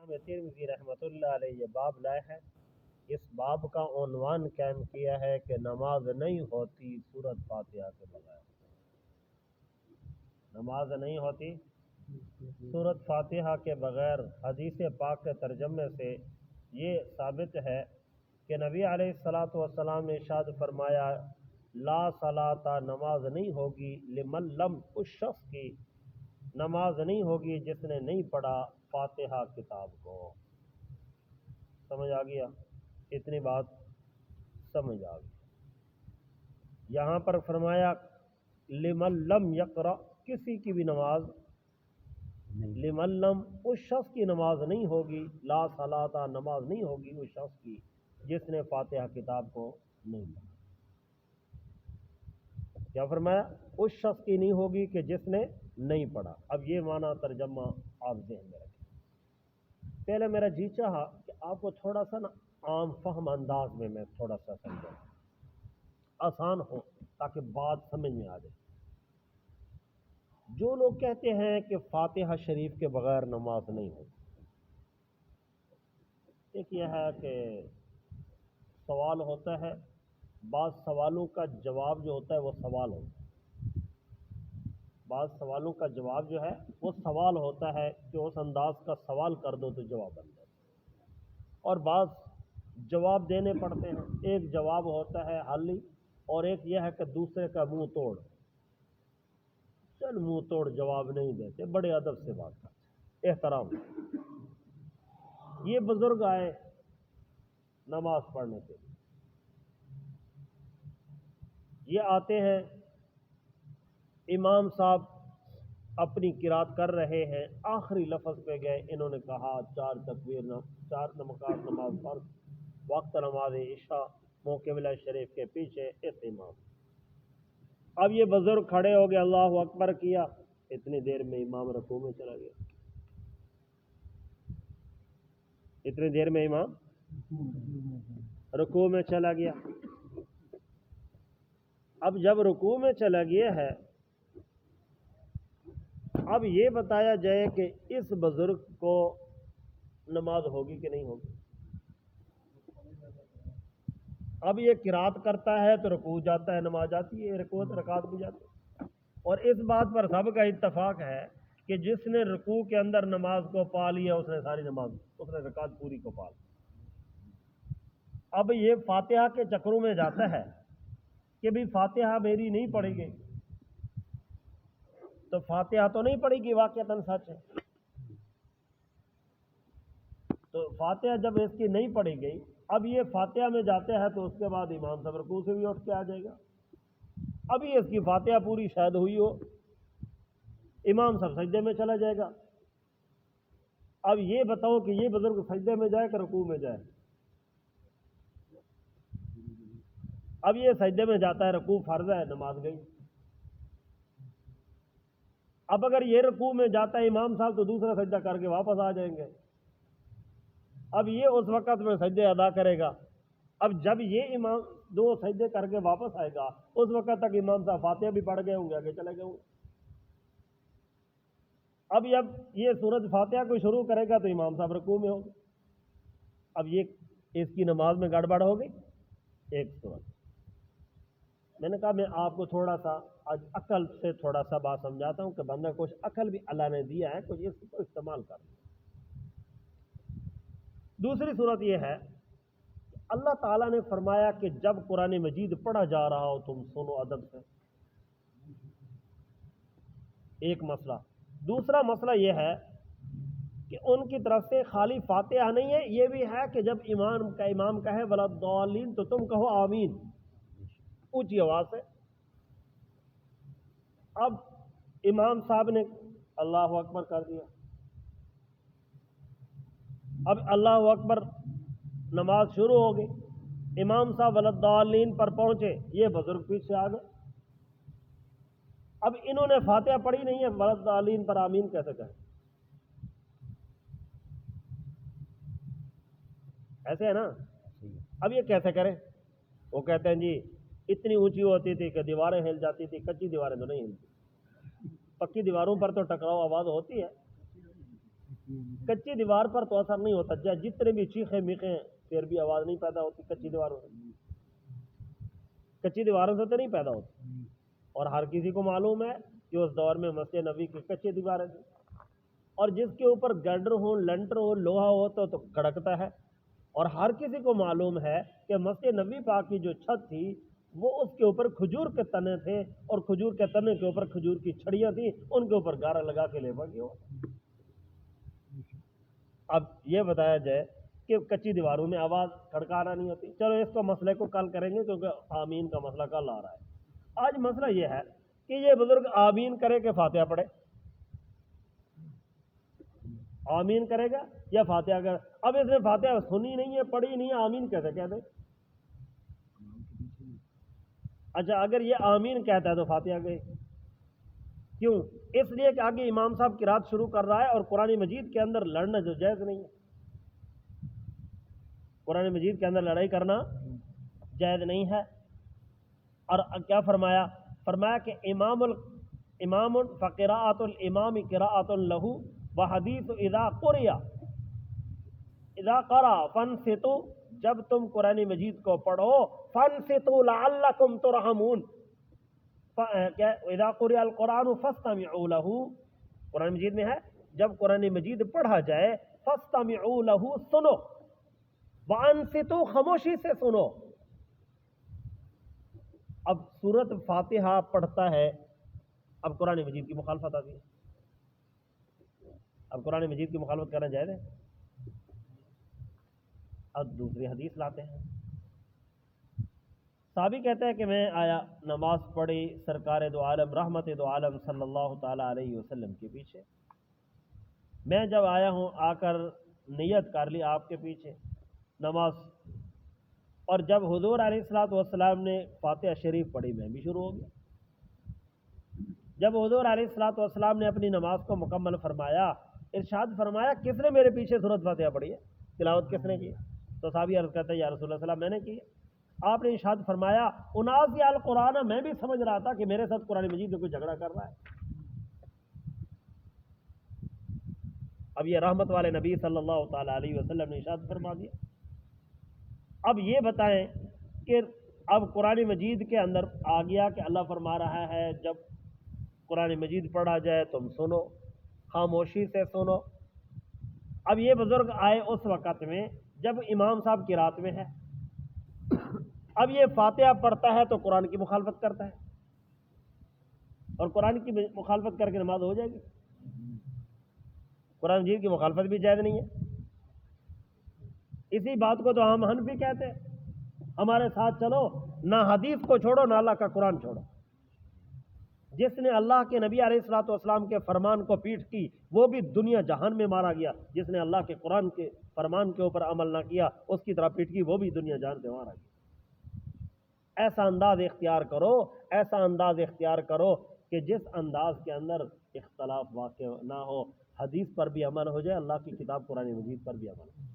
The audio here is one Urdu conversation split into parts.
امام ترمذی رحمۃ اللہ علیہ یہ باب لائے ہیں. اس باب کا عنوان قائم کیا ہے کہ نماز نہیں ہوتی سورۃ فاتحہ کے بغیر. نماز نہیں ہوتی سورۃ فاتحہ کے بغیر. حدیث پاک کے ترجمے سے یہ ثابت ہے کہ نبی علیہ الصلاۃ والسلام نے ارشاد فرمایا لا صلاۃ نماز نہیں ہوگی لمن لم اس شخص کی نماز نہیں ہوگی جس نے نہیں پڑھا فاتحہ کتاب کو. سمجھ آ گیا؟ اتنی بات سمجھ آ گئی. یہاں پر فرمایا لمن لم یقرأ کسی کی بھی نماز لمن لم اس شخص کی نماز نہیں ہوگی. لا صلاۃ نماز نہیں ہوگی اس شخص کی جس نے فاتحہ کتاب کو نہیں پڑھا. کیا فرمایا؟ اس شخص کی نہیں ہوگی کہ جس نے نہیں پڑھا. اب یہ معنی ترجمہ آپ ذہن میں رکھیں. پہلے میرا جی چاہا کہ آپ کو تھوڑا سا نا عام فہم انداز میں تھوڑا سا سمجھاؤں، آسان ہو تاکہ بات سمجھ میں آ جائے. جو لوگ کہتے ہیں کہ فاتحہ شریف کے بغیر نماز نہیں ہوتی، ایک یہ ہے کہ سوال ہوتا ہے، بعض سوالوں کا جواب جو ہوتا ہے وہ سوال ہوتا ہے. بعض سوالوں کا جواب جو ہے وہ سوال ہوتا ہے کہ اس انداز کا سوال کر دو تو جواب بن جاتا ہے. اور بعض جواب دینے پڑتے ہیں. ایک جواب ہوتا ہے حالی اور ایک یہ ہے کہ دوسرے کا منہ توڑ. چل منہ توڑ جواب نہیں دیتے، بڑے ادب سے بات کرتے، احترام. یہ بزرگ آئے نماز پڑھنے کے لیے، یہ آتے ہیں، امام صاحب اپنی قرات کر رہے ہیں، آخری لفظ پہ گئے، انہوں نے کہا چار تکبیر چار نمکات نماز فرض وقت نماز عشاء منہ قبلہ شریف کے پیچھے اس امام. اب یہ بزرگ کھڑے ہو گئے، اللہ اکبر کیا، اتنی دیر میں امام رکوع میں چلا گیا. اتنی دیر میں امام رکوع میں چلا گیا. اب جب رکوع میں چلا گیا ہے، اب یہ بتایا جائے کہ اس بزرگ کو نماز ہوگی کہ نہیں ہوگی. اب یہ قرات کرتا ہے تو رکوع جاتا ہے، نماز جاتی ہے، رکعت بھی جاتی ہے. اور اس بات پر سب کا اتفاق ہے کہ جس نے رکوع کے اندر نماز کو پا لیا اس نے ساری نماز، اس نے رکعت پوری کو پا لی. اب یہ فاتحہ کے چکروں میں جاتا ہے کہ بھی فاتحہ میری نہیں پڑھی گئی، تو فاتحہ تو نہیں پڑھی گی، واقعتاً سچ ہے. تو فاتحہ جب اس کی نہیں پڑھی گئی، اب یہ فاتحہ میں جاتے ہیں تو اس کے بعد امام صاحب رکوع سے بھی اٹھ کے آ جائے گا. ابھی اس کی فاتحہ پوری شاید ہوئی ہو، امام صاحب سجدے میں چلا جائے گا. اب یہ بتاؤ کہ یہ بزرگ سجدے میں جائے کہ رکوع میں جائے؟ اب یہ سجدے میں جاتا ہے، رکوع فرض ہے، نماز گئی. اب اگر یہ رکوع میں جاتا ہے امام صاحب تو دوسرا سجدہ کر کے واپس آ جائیں گے. اب یہ اس وقت میں سجدے ادا کرے گا. اب جب یہ امام دو سجدے کر کے واپس آئے گا اس وقت تک امام صاحب فاتحہ بھی پڑھ گئے ہوں گے، آگے چلے گئے ہوں گے. اب جب یہ سورۃ فاتحہ کو شروع کرے گا تو امام صاحب رکوع میں ہوگا. اب یہ اس کی نماز میں گڑبڑ ہو گئی. ایک صورت میں نے کہا میں آپ کو تھوڑا سا آج عقل سے تھوڑا سا بات سمجھاتا ہوں کہ بندہ کچھ عقل بھی اللہ نے دیا ہے، کچھ اس کو استعمال کر لیں. دوسری صورت یہ ہے کہ اللہ تعالیٰ نے فرمایا کہ جب قرآن مجید پڑھا جا رہا ہو تم سنو ادب سے. ایک مسئلہ. دوسرا مسئلہ یہ ہے کہ ان کی طرف سے خالی فاتحہ نہیں ہے، یہ بھی ہے کہ جب امام کہے وَلَا-الضَّالِّينَ تو تم کہو آمین اونچی آواز سے. اب امام صاحب نے اللہ اکبر کر دیا. اب اللہ اکبر نماز شروع ہو گئی، امام صاحب وَلَا-الضَّالِّينَ پر پہنچے، یہ بزرگ پیچھے آ گئے. اب انہوں نے فاتحہ پڑھی نہیں ہے، وَلَا-الضَّالِّينَ پر آمین کیسے کہیں؟ ایسے ہے نا. اب یہ کیسے کریں؟ وہ کہتے ہیں جی اتنی اونچی ہوتی تھی کہ دیواریں ہل جاتی تھی، کچی دیواریں تو نہیں ہلتی. پکی دیواروں پر تو ٹکراؤ آواز ہوتی ہے. کچی دیوار پر تو اثر نہیں ہوتا، چاہے جتنے بھی چیخیں میخیں پھر بھی آواز نہیں پیدا ہوتی کچی دیواروں سے، کچی دیواروں سے تو نہیں پیدا ہوتی۔ اور ہر کسی کو معلوم ہے کہ اس دور میں مسجد نبی کی کچی دیواریں تھیں، اور جس کے اوپر گرڈر ہو، لنٹر ہو، لوہا ہو تو کڑکتا ہے۔ اور ہر کسی کو معلوم ہے کہ مسجد نبی پاک کی جو چھت تھی وہ اس کے اوپر کھجور کے تنے تھے، اور کھجور کے تنے کے اوپر کھجور کی چھڑیاں تھیں، ان کے اوپر گارا لگا کے لیپا گیا۔ اب یہ بتایا جائے کہ کچی دیواروں میں آواز کھڑکانا نہیں ہوتی، چلو اس کو مسئلے کو کل کریں گے کیونکہ آمین کا مسئلہ کل آ رہا ہے۔ آج مسئلہ یہ ہے کہ یہ بزرگ آمین کرے کہ فاتحہ پڑھے، آمین کرے گا یا فاتحہ کرے؟ اب اس نے فاتحہ سنی نہیں ہے، پڑھی نہیں ہے، آمین کیسے کہہ دے؟ اچھا اگر یہ آمین کہتا ہے تو فاتحہ گئی، کیوں؟ اس لیے کہ آگے امام صاحب قرات شروع کر رہا ہے، اور قرآن مجید کے اندر لڑنا جو جائز نہیں ہے، قرآن مجید کے اندر لڑائی کرنا جائز نہیں ہے۔ اور کیا فرمایا؟ فرمایا کہ امام فقراءۃ الامام قراءۃ لہ وحدیث اذا قرأ فانصتوا، جب تم قرآن مجید کو پڑھو فانصتوا لعلکم ترحمون، اذا قرئ القرآن فاستمعوا لہ، قرآن مجید میں ہے جب قرآن مجید پڑھا جائے فاستمعوا لہ، سنو، وانصتوا، خاموشی سے سنو۔ اب سورت فاتحہ پڑھتا ہے، اب قرآن مجید کی مخالفت آتی ہے، اب قرآن مجید کی مخالفت کرنا جائز ہے؟ اب دوسری حدیث لاتے ہیں، صحابی کہتا ہے کہ میں آیا، نماز پڑھی سرکار دو عالم رحمت دو عالم صلی اللہ تعالی علیہ وسلم کے پیچھے، میں جب آیا ہوں آ کر نیت کر لی آپ کے پیچھے نماز، اور جب حضور علیہ الصلوۃ والسلام نے فاتحہ شریف پڑھی میں بھی شروع ہو گیا۔ جب حضور علیہ الصلوۃ والسلام نے اپنی نماز کو مکمل فرمایا، ارشاد فرمایا کس نے میرے پیچھے سورۃ فاتحہ پڑھی ہے، تلاوت کس نے کی؟ تو صحابی عرض کرتے ہیں یا رسول اللہ صلی اللہ علیہ وسلم میں نے کی ہے۔ آپ نے ارشاد فرمایا اناسی القرآن، میں بھی سمجھ رہا تھا کہ میرے ساتھ قرآن مجید میں کوئی جھگڑا کر رہا ہے۔ اب یہ رحمت والے نبی صلی اللہ تعالی علیہ وسلم نے ارشاد فرما دیا۔ اب یہ بتائیں کہ اب قرآن مجید کے اندر آ گیا کہ اللہ فرما رہا ہے جب قرآن مجید پڑھا جائے تم سنو، خاموشی سے سنو۔ اب یہ بزرگ آئے اس وقت میں جب امام صاحب قرات میں ہے، اب یہ فاتحہ پڑھتا ہے تو قرآن کی مخالفت کرتا ہے، اور قرآن کی مخالفت کر کے نماز ہو جائے گی؟ قرآن مجید کی مخالفت بھی جائز نہیں ہے۔ اسی بات کو تو ہم حنفی کہتے ہیں، ہمارے ساتھ چلو، نہ حدیث کو چھوڑو نہ اللہ کا قرآن چھوڑو۔ جس نے اللہ کے نبی علیہ الصلوۃ والسلام کے فرمان کو پیٹھ کی وہ بھی دنیا جہان میں مارا گیا، جس نے اللہ کے قرآن کے فرمان کے اوپر عمل نہ کیا اس کی طرح پیٹھ کی وہ بھی دنیا جہان سے مارا گیا۔ ایسا انداز اختیار کرو، ایسا انداز اختیار کرو کہ جس انداز کے اندر اختلاف واقع نہ ہو، حدیث پر بھی عمل ہو جائے، اللہ کی کتاب قرآن مجید پر بھی عمل ہو،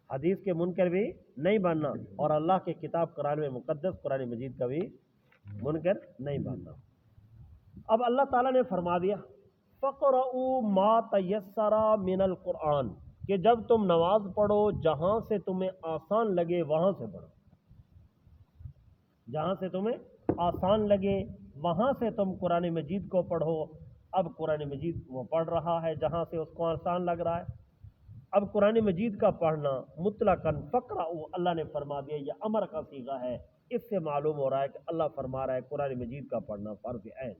حدیث کے منکر بھی نہیں بننا، اور اللہ کی کتاب قرآن میں مقدس قرآن مجید کا بھی منکر نہیں بننا۔ اب اللہ تعالیٰ نے فرما دیا فَقْرَؤُوا مَا تَيَسَّرَ مِنَ الْقُرْآنِ، کہ جب تم نماز پڑھو جہاں سے تمہیں آسان لگے وہاں سے پڑھو، جہاں سے تمہیں آسان لگے وہاں سے تم قرآن مجید کو پڑھو۔ اب قرآن مجید وہ پڑھ رہا ہے جہاں سے اس کو آسان لگ رہا ہے۔ اب قرآن مجید کا پڑھنا مطلقاً فقرؤ اللہ نے فرما دیا، یہ امر کا صیغہ ہے، اس سے معلوم ہو رہا ہے کہ اللہ فرما رہا ہے قرآن مجید کا پڑھنا فرض عین،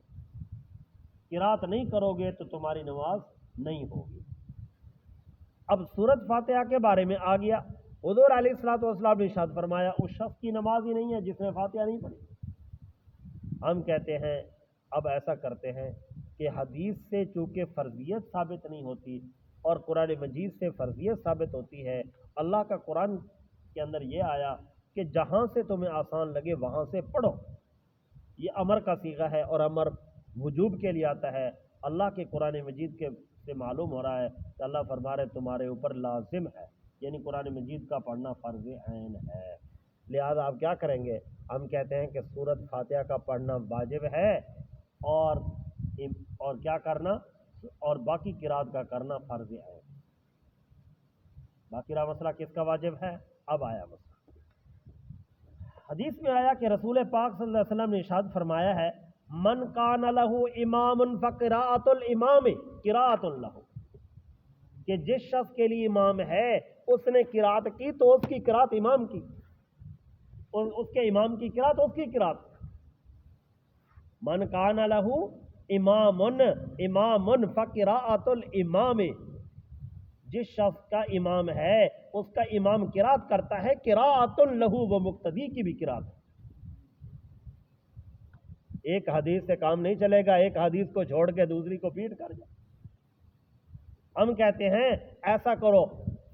قرات نہیں کرو گے تو تمہاری نماز نہیں ہوگی۔ اب سورت فاتحہ کے بارے میں آ گیا، حضور علیہ الصلوۃ والسلام نے ارشاد فرمایا اس شخص کی نماز ہی نہیں ہے جس نے فاتحہ نہیں پڑھی۔ ہم کہتے ہیں اب ایسا کرتے ہیں کہ حدیث سے چونکہ فرضیت ثابت نہیں ہوتی اور قرآن مجید سے فرضیت ثابت ہوتی ہے، اللہ کا قرآن کے اندر یہ آیا کہ جہاں سے تمہیں آسان لگے وہاں سے پڑھو، یہ امر کا صیغہ ہے، اور امر وجوب کے لیے آتا ہے۔ اللہ کے قرآن مجید کے سے معلوم ہو رہا ہے کہ اللہ فرما رہے تمہارے اوپر لازم ہے، یعنی قرآن مجید کا پڑھنا فرض عین ہے۔ لہذا آپ کیا کریں گے؟ ہم کہتے ہیں کہ سورت فاتحہ کا پڑھنا واجب ہے، اور کیا کرنا؟ اور باقی قرات کا کرنا فرض ہے. باقی رہا مسئلہ کس کا واجب ہے. اب آیا مسئلہ. حدیث میں آیا کہ رسول پاک صلی اللہ علیہ وسلم نے ارشاد فرمایا ہے من کان لہ امام فقراءۃ الامام قراءۃ لہ، کہ جس شخص کے لیے امام ہے اس نے قرات کی تو اس کی قرات امام کی، اس کے امام کی قرات اس کی قرات. من کان لہ امام فقراءۃ الامام، جس شخص کا امام ہے اس کا امام قرات کرتا ہے، قراءۃ لہ و مقتدی کی بھی قرات. ایک حدیث سے کام نہیں چلے گا، ایک حدیث کو چھوڑ کے دوسری کو پیٹ کر جائے. ہم کہتے ہیں ایسا کرو،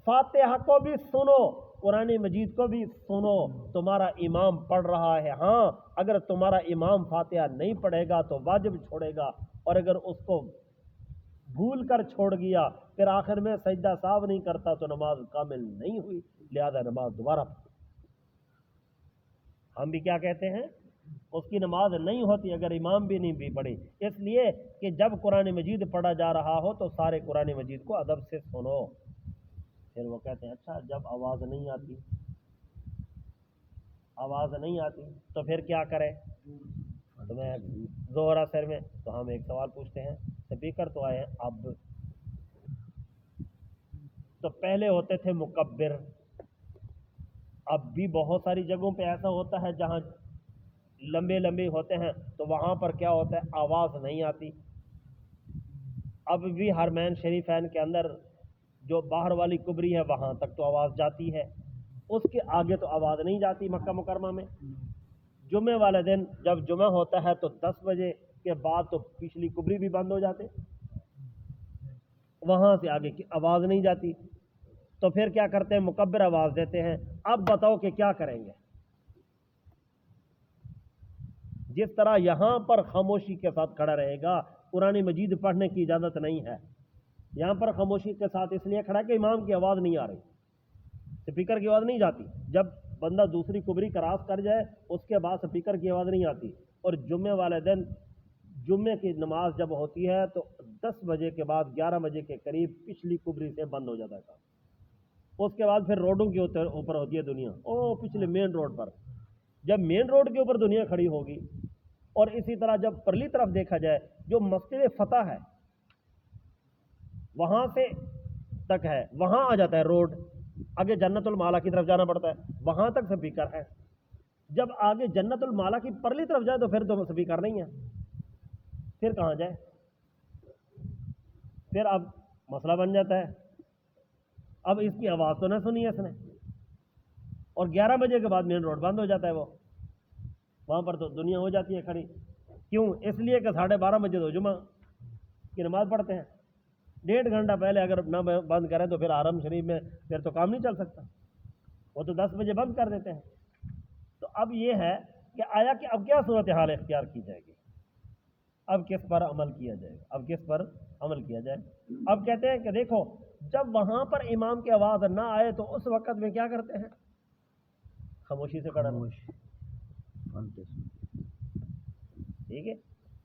فاتحہ کو بھی سنو، قرآن مجید کو بھی سنو. تمہارا امام پڑھ رہا ہے، ہاں اگر تمہارا امام فاتحہ نہیں پڑھے گا تو واجب چھوڑے گا، اور اگر اس کو بھول کر چھوڑ گیا پھر آخر میں سجدہ ساو نہیں کرتا تو نماز کامل نہیں ہوئی، لہذا نماز دوبارہ. ہم بھی کیا کہتے ہیں، اس کی نماز نہیں ہوتی اگر امام بھی نہیں بھی پڑھی، اس لیے کہ جب قرآن مجید پڑھا جا رہا ہو تو سارے قرآن مجید کو ادب سے سنو. پھر وہ کہتے ہیں اچھا جب آواز نہیں آتی، آواز نہیں آتی تو پھر کیا کرے. تو میں ظہر اثر میں تو ہم ایک سوال پوچھتے ہیں، اسپیکر تو آئے ہیں، اب تو پہلے ہوتے تھے مکبر، اب بھی بہت ساری جگہوں پہ ایسا ہوتا ہے جہاں لمبے لمبے ہوتے ہیں تو وہاں پر کیا ہوتا ہے، آواز نہیں آتی. اب بھی حرمین شریفین کے اندر جو باہر والی کبری ہے وہاں تک تو آواز جاتی ہے، اس کے آگے تو آواز نہیں جاتی. مکہ مکرمہ میں جمعے والے دن جب جمعہ ہوتا ہے تو 10 بجے کے بعد تو پچھلی کبری بھی بند ہو جاتے، وہاں سے آگے کی آواز نہیں جاتی. تو پھر کیا کرتے ہیں، مکبر آواز دیتے ہیں. اب بتاؤ کہ کیا کریں گے. جس طرح یہاں پر خاموشی کے ساتھ کھڑا رہے گا، قرآن مجید پڑھنے کی اجازت نہیں ہے. یہاں پر خاموشی کے ساتھ اس لیے کھڑا کہ امام کی آواز نہیں آ رہی، اسپیکر کی آواز نہیں جاتی. جب بندہ دوسری کبری کراس کر جائے اس کے بعد اسپیکر کی آواز نہیں آتی. اور جمعے والے دن جمعے کی نماز جب ہوتی ہے تو 10 بجے کے بعد 11 بجے کے قریب پچھلی کبری سے بند ہو جاتا ہے. اس کے بعد پھر روڈوں کے اوپر ہوتی ہے دنیا، او پچھلے مین روڈ پر. جب مین روڈ کے اوپر دنیا کھڑی ہوگی، اور اسی طرح جب پرلی طرف دیکھا جائے جو مسجد فتح ہے وہاں سے تک ہے، وہاں آ جاتا ہے روڈ، آگے جنت المالا کی طرف جانا پڑتا ہے، وہاں تک سپیکر ہے. جب آگے جنت المالا کی پرلی طرف جائے تو پھر تو سپیکر نہیں ہے، پھر کہاں جائے. پھر اب مسئلہ بن جاتا ہے، اب اس کی آواز تو نہ سنی ہے اس نے، اور 11 بجے کے بعد مین روڈ بند ہو جاتا ہے، وہاں پر تو دنیا ہو جاتی ہے کھڑی. کیوں؟ اس لیے کہ 12:30 بجے تو جمعہ کی نماز پڑھتے ہیں. 1.5 گھنٹہ پہلے اگر نہ بند کریں تو پھر حرم شریف میں پھر تو کام نہیں چل سکتا، وہ تو 10 بجے بند کر دیتے ہیں. تو اب یہ ہے کہ آیا کہ اب کیا صورتحال اختیار کی جائے گی، اب کس پر عمل کیا جائے گا، اب کس پر عمل کیا جائے. اب کہتے ہیں کہ دیکھو جب وہاں پر امام کی آواز نہ آئے تو اس وقت میں کیا کرتے ہیں، خاموشی سے کھڑا رہو. ٹھیک ہے،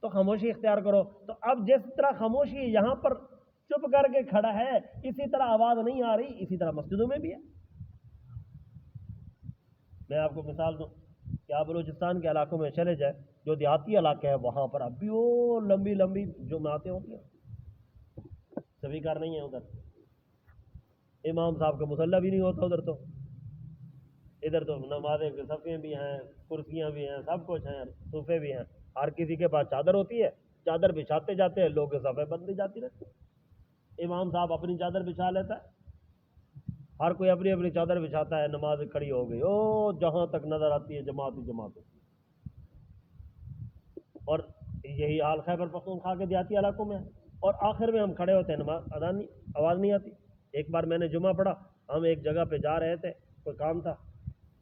تو خاموشی اختیار کرو. تو اب جس طرح خاموشی یہاں پر چپ کر کے کھڑا ہے، اسی طرح آواز نہیں آ رہی، اسی طرح مسجدوں میں بھی ہے. میں آپ کو مثال دوں کہ آپ بلوچستان کے علاقوں میں چلے جائیں، جو دیہاتی علاقے ہیں وہاں پر اب بھی وہ لمبی لمبی جماعتیں ہوتی ہیں، سپیکر نہیں ہے ادھر، امام صاحب کا مصلی بھی نہیں ہوتا ادھر تو نمازیں کے صفیں بھی ہیں، کرسیاں بھی ہیں، سب کچھ ہیں، صوفے بھی ہیں. ہر کسی کے پاس چادر ہوتی ہے، چادر بچھاتے جاتے ہیں، لوگ صفیں بندی جاتی رہتی. امام صاحب اپنی چادر بچھا لیتا ہے، ہر کوئی اپنی اپنی چادر بچھاتا ہے، نماز کھڑی ہو گئی، او جہاں تک نظر آتی ہے جماعت ہی جماعت. اور یہی حال خیبر پختونخوا کے دیہاتی علاقوں میں ہے. اور آخر میں ہم کھڑے ہوتے ہیں، نماز ادا نہیں، آواز نہیں آتی. ایک بار میں نے جمعہ پڑھا، ہم ایک جگہ پہ جا رہے تھے، کوئی کام تھا،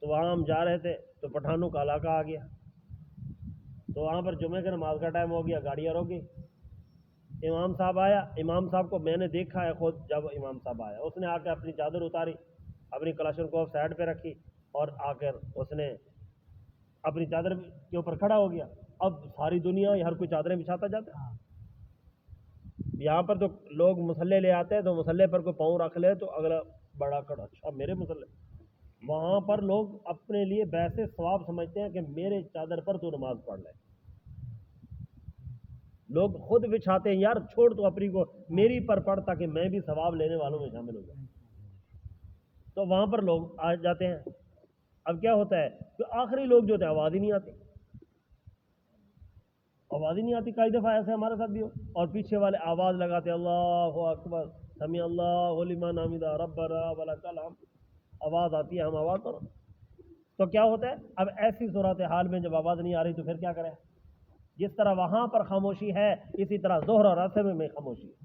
تو وہاں ہم جا رہے تھے تو پٹھانوں کا علاقہ آ گیا، تو وہاں پر جمعے کے نماز کا ٹائم ہو گیا، گاڑیاں روکی. امام صاحب آیا، امام صاحب کو میں نے دیکھا ہے خود. جب امام صاحب آیا اس نے آ کے اپنی چادر اتاری، اپنی کلاشن کو سائڈ پہ رکھی، اور آ کر اس نے اپنی چادر کے اوپر کھڑا ہو گیا. اب ساری دنیا ہر کوئی چادریں بچھاتا جاتا ہے. یہاں پر تو لوگ مسلح لے آتے ہیں تو مسلح پر کوئی پاؤں رکھ لے تو اگلا بڑا کر اچھا میرے مسلح، وہاں پر لوگ اپنے لیے ویسے ثواب سمجھتے ہیں کہ میرے چادر پر تو نماز پڑھ لے، لوگ خود بچھاتے ہیں یار چھوڑ تو اپنی کو میری پر پڑھ تاکہ میں بھی ثواب لینے والوں میں شامل ہو جاؤں، تو وہاں پر لوگ آ جاتے ہیں۔ اب کیا ہوتا ہے کہ آخری لوگ جو تھے آواز ہی نہیں آتی، آواز ہی نہیں آتی، کئی دفعہ ایسے ہمارے ساتھ بھی ہو، اور پیچھے والے آواز لگاتے اللہ اکبر سمیع اللہ لمن حمدہ ربنا ولک الحمد، آواز آتی ہے ہم آواز کرو، تو کیا ہوتا ہے اب ایسی صورتحال میں جب آواز نہیں آ رہی تو پھر کیا کریں؟ جس طرح وہاں پر خاموشی ہے اسی طرح ظہر اور عصر میں خاموشی ہے،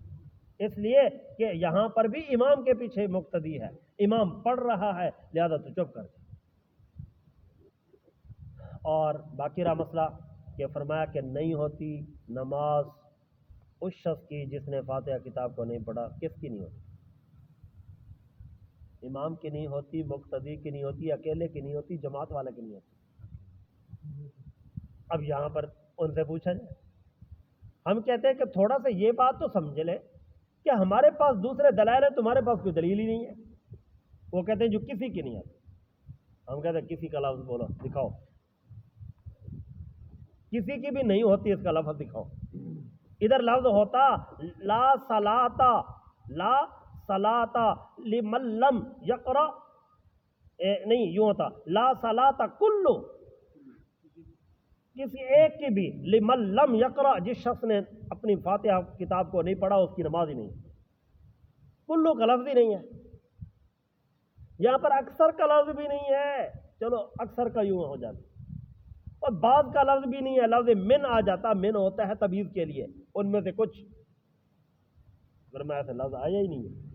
اس لیے کہ یہاں پر بھی امام کے پیچھے مقتدی ہے، امام پڑھ رہا ہے لہذا تو چپ کر جائے۔ اور باقی رہا مسئلہ کہ فرمایا کہ نہیں ہوتی نماز اس شخص کی جس نے فاتحہ کتاب کو نہیں پڑھا، کس کی نہیں ہوتی؟ امام کی نہیں ہوتی، مقتدی کی نہیں ہوتی، اکیلے کی نہیں ہوتی، جماعت والے کی نہیں ہوتی۔ اب یہاں پر ان سے پوچھا جائے، ہم کہتے ہیں کہ تھوڑا سا یہ بات تو سمجھ لے کہ ہمارے پاس دوسرے دلائل ہیں، تمہارے پاس کوئی دلیل ہی نہیں ہے۔ وہ کہتے ہیں جو کسی کی نہیں آتی، ہم کہتے ہیں کسی کا لفظ بولو دکھاؤ، کسی کی بھی نہیں ہوتی اس کا لفظ دکھاؤ۔ ادھر لفظ ہوتا لا صلاۃ، لا صلاۃ لمن لم یقرأ، نہیں یوں ہوتا لا صلاۃ کلو، کسی ایک کی بھی، لمن لم یقرأ جس شخص نے اپنی فاتحہ کتاب کو نہیں پڑھا اس کی نماز ہی نہیں، کلو کا لفظ ہی نہیں ہے، یہاں پر اکثر کا لفظ بھی نہیں ہے، چلو اکثر کا یوں ہو جاتا، اور بعض کا لفظ بھی نہیں ہے، لفظ من آ جاتا، من ہوتا ہے تمییز کے لیے، ان میں سے کچھ فرمایا سے لفظ آیا ہی نہیں ہے۔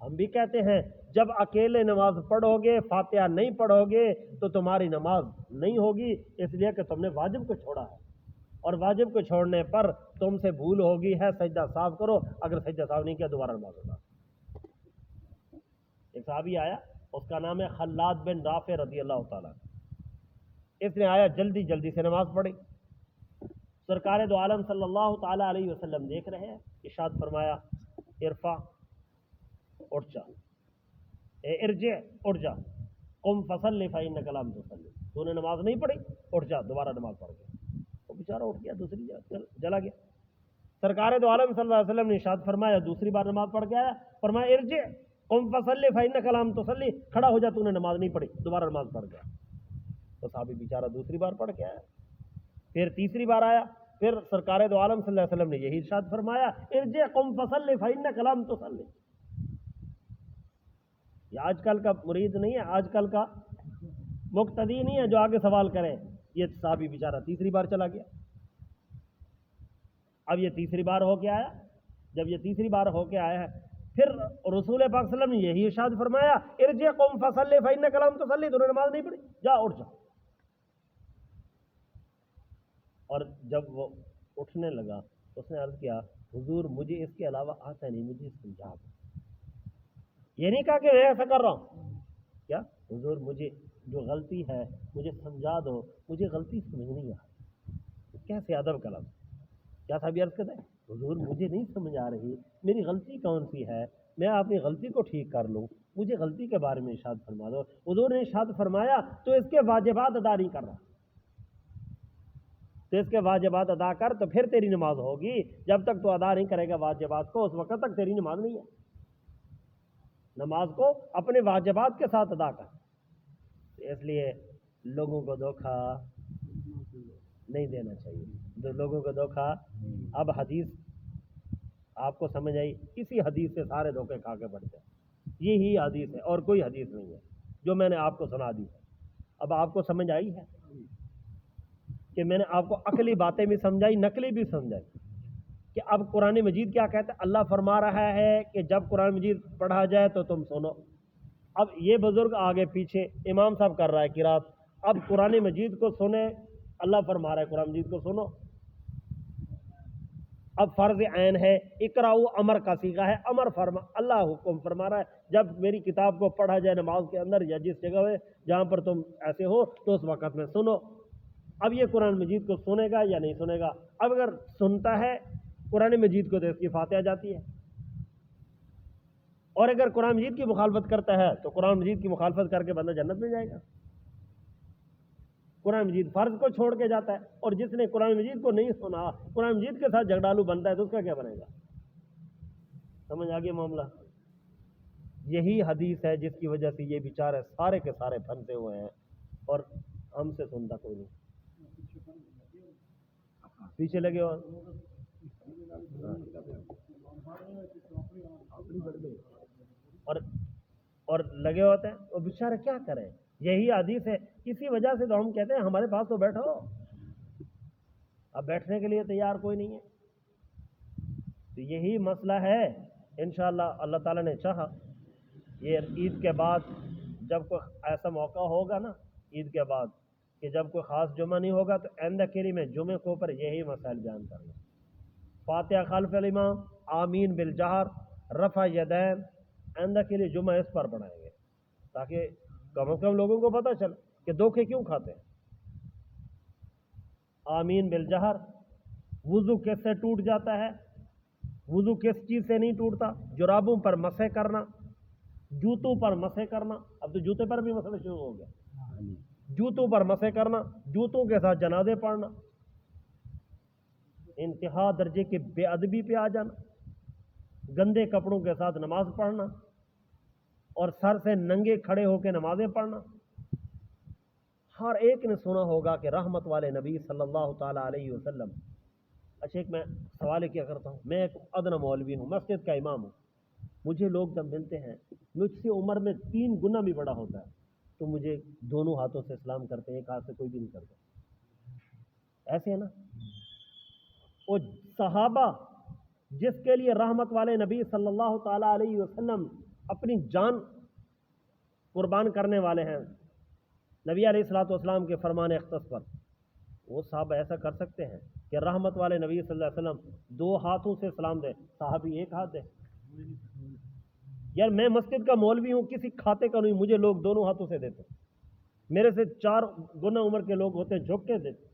ہم بھی کہتے ہیں جب اکیلے نماز پڑھو گے فاتحہ نہیں پڑھو گے تو تمہاری نماز نہیں ہوگی، اس لیے کہ تم نے واجب کو چھوڑا ہے، اور واجب کو چھوڑنے پر تم سے بھول ہوگی ہے، سجدہ صاف کرو، اگر سجدہ صاف نہیں کیا دوبارہ نماز ہوگا۔ ایک صحابی آیا اس کا نام ہے خلاد بن رافع رضی اللہ تعالیٰ، اس نے آیا جلدی جلدی سے نماز پڑھی، سرکار دو عالم صلی اللہ تعالیٰ علیہ وسلم دیکھ رہے ہیں، ارشاد فرمایا ارفع، اٹھ جا، ارجع، اٹھ جا، قم فصلی فإنک لم تصلی، تو نے نماز نہیں پڑھی، اٹھ جا دوبارہ نماز پڑھ گیا، وہ بیچارہ اٹھ گیا دوسری چلا گیا، سرکار دو عالم صلی اللہ علیہ وسلم نے ارشاد فرمایا دوسری بار نماز پڑھ کے آیا، فرمایا ارجع قم فصلی فإنک لم تصلی، کھڑا ہو جا تو نے نماز نہیں پڑھی، دوبارہ نماز پڑھ گیا، تو صحابی بیچارہ دوسری بار پڑھ کے آیا، پھر تیسری بار آیا، پھر سرکار دو عالم صلی اللہ علیہ وسلم نے یہی ارشاد فرمایا ارجع قم فصلی فإنک لم تصلی۔ یہ آج کل کا مرید نہیں ہے، آج کل کا مقتدی نہیں ہے جو آگے سوال کرے، یہ صحابی بیچارہ تیسری بار چلا گیا، اب یہ تیسری بار ہو کے آیا، جب یہ تیسری بار ہو کے آیا ہے پھر رسول پاک صلی اللہ علیہ وسلم نے یہی ارشاد فرمایا ارجع قم فصلی فإنک لم تصلی، تو نے نماز نہیں پڑھی، جا اٹھ جا، اور جب وہ اٹھنے لگا اس نے عرض کیا حضور مجھے اس کے علاوہ آتا نہیں، مجھے سمجھا دو، یہ نہیں کہا کہ میں ایسا کر رہا ہوں، کیا حضور مجھے جو غلطی ہے مجھے سمجھا دو، مجھے غلطی سمجھ نہیں آ رہی، کیسے ادب کا لفظ، کیا صاحب عرض کرتا ہے حضور مجھے نہیں سمجھ آ رہی میری غلطی کون سی ہے، میں اپنی غلطی کو ٹھیک کر لوں، مجھے غلطی کے بارے میں ارشاد فرما دو، حضور نے ارشاد فرمایا تو اس کے واجبات ادا نہیں کر رہا، تو اس کے واجبات ادا کر تو پھر تیری نماز ہوگی، جب تک تو ادا نہیں کرے گا واجبات کو اس وقت تک تیری نماز نہیں ہے، نماز کو اپنے واجبات کے ساتھ ادا کر، اس لیے لوگوں کو دھوکہ نہیں دینا چاہیے، لوگوں کو دھوکہ، اب حدیث آپ کو سمجھ آئی، اسی حدیث سے سارے دھوکے کھا کے بڑھتے ہیں، یہی حدیث ہے اور کوئی حدیث نہیں ہے جو میں نے آپ کو سنا دی ہے، اب آپ کو سمجھ آئی ہے کہ میں نے آپ کو عقلی باتیں بھی سمجھائی نقلی بھی سمجھائی، کہ اب قرآن مجید کیا کہتا ہے، اللہ فرما رہا ہے کہ جب قرآن مجید پڑھا جائے تو تم سنو، اب یہ بزرگ آگے پیچھے امام صاحب کر رہا ہے قرات، اب قرآن مجید کو سنے، اللہ فرما رہا ہے قرآن مجید کو سنو، اب فرض عین ہے، اقراؤ امر کا صیغہ ہے، امر فرما، اللہ حکم فرما رہا ہے جب میری کتاب کو پڑھا جائے نماز کے اندر یا جس جگہ ہے جہاں پر تم ایسے ہو تو اس وقت میں سنو، اب یہ قرآن مجید کو سنے گا یا نہیں سنے گا، اب اگر سنتا ہے قرآن مجید کو تو اس کی فاتحہ جاتی ہے، اور اگر قرآن مجید کی مخالفت کرتا ہے تو قرآن مجید کی مخالفت کر کے بندہ جنت میں جائے گا۔ قرآن مجید فرض کو چھوڑ کے جاتا ہے، اور جس نے قرآن مجید کو نہیں سنا، قرآن مجید کے ساتھ جھگڑالو بنتا ہے تو اس کا کیا بنے گا؟ سمجھ آگے معاملہ؟ یہی حدیث ہے جس کی وجہ سے یہ بیچارے سارے کے سارے پھنسے ہوئے ہیں، اور ہم سے سنتا کوئی نہیں، پیچھے لگے ہو اور لگے ہوتے ہیں، وہ بیچارے کیا کریں؟ یہی حدیث ہے، اسی وجہ سے تو ہم کہتے ہیں ہمارے پاس تو بیٹھو، اب بیٹھنے کے لیے تیار کوئی نہیں ہے۔ تو یہی مسئلہ ہے، انشاءاللہ اللہ تعالیٰ نے چاہا یہ عید کے بعد جب کوئی ایسا موقع ہوگا نا، عید کے بعد کہ جب کوئی خاص جمعہ نہیں ہوگا، تو آئندہ کے لیے میں جمعے کے اوپر یہی مسائل بیان کروں، فاتحہ خلف الامام، آمین بالجہر، رفع یدین، آئندہ کے لیے جمعہ اس پر پڑھائیں گے تاکہ کم از کم لوگوں کو پتہ چل کہ دھوکے کیوں کھاتے ہیں۔ آمین بالجہر، وضو کس سے ٹوٹ جاتا ہے؟ وضو کس چیز سے نہیں ٹوٹتا؟ جرابوں پر مسح کرنا، جوتوں پر مسح کرنا، اب تو جوتے پر بھی مسئلہ شروع ہو گیا، جوتوں پر مسح کرنا، جوتوں کے ساتھ جنازے پڑھنا، انتہا درجے کی بے ادبی پہ آ جانا، گندے کپڑوں کے ساتھ نماز پڑھنا، اور سر سے ننگے کھڑے ہو کے نمازیں پڑھنا۔ ہر ایک نے سنا ہوگا کہ رحمت والے نبی صلی اللہ تعالیٰ علیہ وسلم، اچھا ایک میں سوال کیا کرتا ہوں، میں ایک ادنا مولوی ہوں، مسجد کا امام ہوں، مجھے لوگ جب ملتے ہیں مجھ سے عمر میں 3 گنا بھی بڑا ہوتا ہے تو مجھے دونوں ہاتھوں سے سلام کرتے ہیں، ایک ہاتھ سے کوئی بھی نہیں کرتا، ایسے ہے نا؟ وہ صحابہ جس کے لیے رحمت والے نبی صلی اللہ تعالیٰ علیہ وسلم اپنی جان قربان کرنے والے ہیں، نبی علیہ الصلوۃ والسلام کے فرمان اختص پر، وہ صحابہ ایسا کر سکتے ہیں کہ رحمت والے نبی صلی اللہ علیہ وسلم 2 ہاتھوں سے سلام دے، صحابی 1 ہاتھ دے؟ یار میں مسجد کا مولوی ہوں، کسی کھاتے کا نہیں، مجھے لوگ دونوں ہاتھوں سے دیتے، میرے سے 4 گنا عمر کے لوگ ہوتے جھک کے دیتے،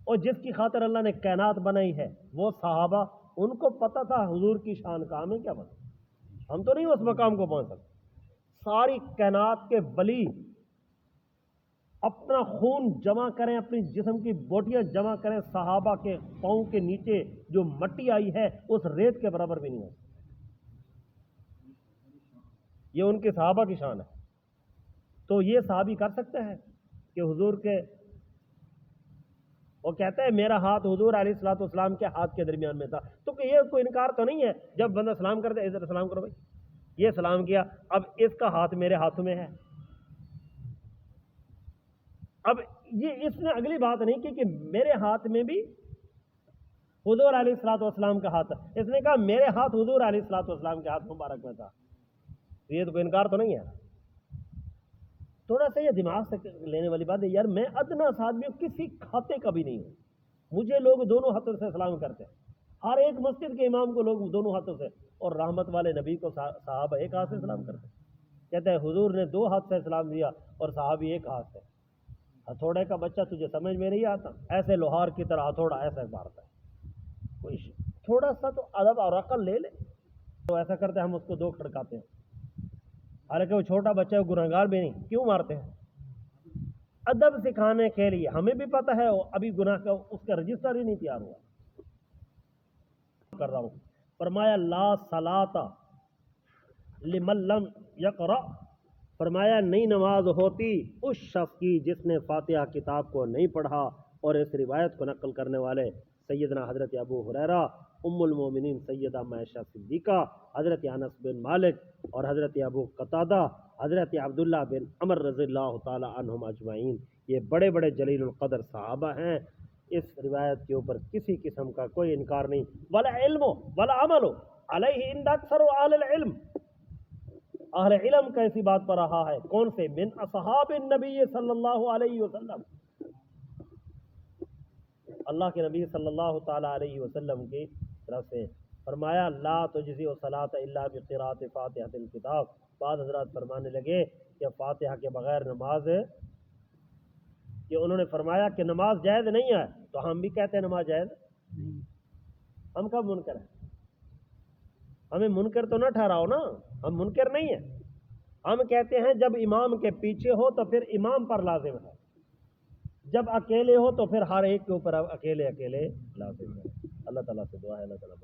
اور جس کی خاطر اللہ نے کائنات بنائی ہے وہ صحابہ، ان کو پتہ تھا حضور کی شان کا، ہمیں کیا پتہ؟ ہم تو نہیں اس مقام کو پہنچ سکتے۔ ساری کائنات کے ولی اپنا خون جمع کریں، اپنی جسم کی بوٹیاں جمع کریں، صحابہ کے پاؤں کے نیچے جو مٹی آئی ہے اس ریت کے برابر بھی نہیں ہے، یہ ان کے صحابہ کی شان ہے۔ تو یہ صحابی کر سکتے ہیں کہ حضور کے، وہ کہتا ہے میرا ہاتھ حضور علیہ الصلوۃ والسلام کے ہاتھ کے درمیان میں تھا، تو کہ یہ کوئی انکار تو نہیں ہے، جب بندہ سلام کرتا ہے ادھر سلام کرو بھائی، یہ سلام کیا، اب اس کا ہاتھ میرے ہاتھوں میں ہے، اب یہ اس نے اگلی بات نہیں کی کہ میرے ہاتھ میں بھی حضور علیہ الصلوۃ والسلام کا ہاتھ ہے، اس نے کہا میرے ہاتھ حضور علیہ الصلوۃ والسلام کے ہاتھ مبارک میں تھا، یہ تو کوئی انکار تو نہیں ہے۔ تھوڑا سا یہ دماغ سے لینے والی بات ہے، یار میں ادنا سا آدمی ہوں، کسی کھاتے کا بھی نہیں ہوں، مجھے لوگ دونوں ہاتھوں سے سلام کرتے ہیں، ہر ایک مسجد کے امام کو لوگ دونوں ہاتھوں سے، اور رحمت والے نبی کو صحابہ 1 ہاتھ سے سلام کرتے ہیں، کہتے ہیں حضور نے 2 ہاتھ سے سلام دیا اور صحابی 1 ہاتھ سے۔ ہتھوڑے کا بچہ تجھے سمجھ میں نہیں آتا، ایسے لوہار کی طرح ہتھوڑا ایسا مارتا ہے، کوئی تھوڑا سا تو ادب اور عقل لے لے، تو ایسا کرتے ہیں ہم اس کو 2 کھڑکاتے ہیں، حالانکہ وہ چھوٹا بچہ ہے، گنہگار بھی نہیں، کیوں مارتے ہیں؟ ادب سکھانے کے لیے، ہمیں بھی پتہ ہے ابھی گناہ کا اس کا رجسٹر ہی نہیں تیار ہوا، کر رہا ہوں۔ فرمایا لا صلاۃ لمن لم یقرأ، فرمایا نہیں نماز ہوتی اس شخص کی جس نے فاتحہ کتاب کو نہیں پڑھا، اور اس روایت کو نقل کرنے والے سیدنا حضرت ابو ہریرہ، ام المومنین سیدہ عائشہ صدیقہ، حضرت انس بن مالک، اور حضرت ابو قتادہ، حضرت عبداللہ بن عمر رضی اللہ تعالی عنہم اجمعین، یہ بڑے بڑے جلیل القدر صحابہ ہیں، اس روایت کے اوپر کسی قسم کا کوئی انکار نہیں، ولا علم ولا عمل علیہ عند اکثر اہل العلم، اہل علم کا اسی بات پر رہا ہے، کون سے؟ من اصحاب النبی صلی اللہ علیہ وسلم، اللہ کے نبی صلی اللہ تعالی علیہ وسلم کی طرف سے۔ فرمایا لا تجزی الصلاۃ الا بقراءۃ فاتحۃ الکتاب، بعض حضرات فرمانے لگے کہ فاتحہ کے بغیر نماز، کہ انہوں نے فرمایا کہ نماز جائز نہیں ہے، تو ہم بھی کہتے ہیں نماز جائز ہم کب منکر ہیں؟ ہمیں منکر تو نہ ٹھہراؤ نا، ہم منکر نہیں ہیں. ہم کہتے ہیں جب امام کے پیچھے ہو تو پھر امام پر لازم ہے، جب اکیلے ہو تو پھر ہر ایک کے اوپر اکیلے لازم ہے. اللہ تعالیٰ سے دعا ہے اللہ تعالیٰ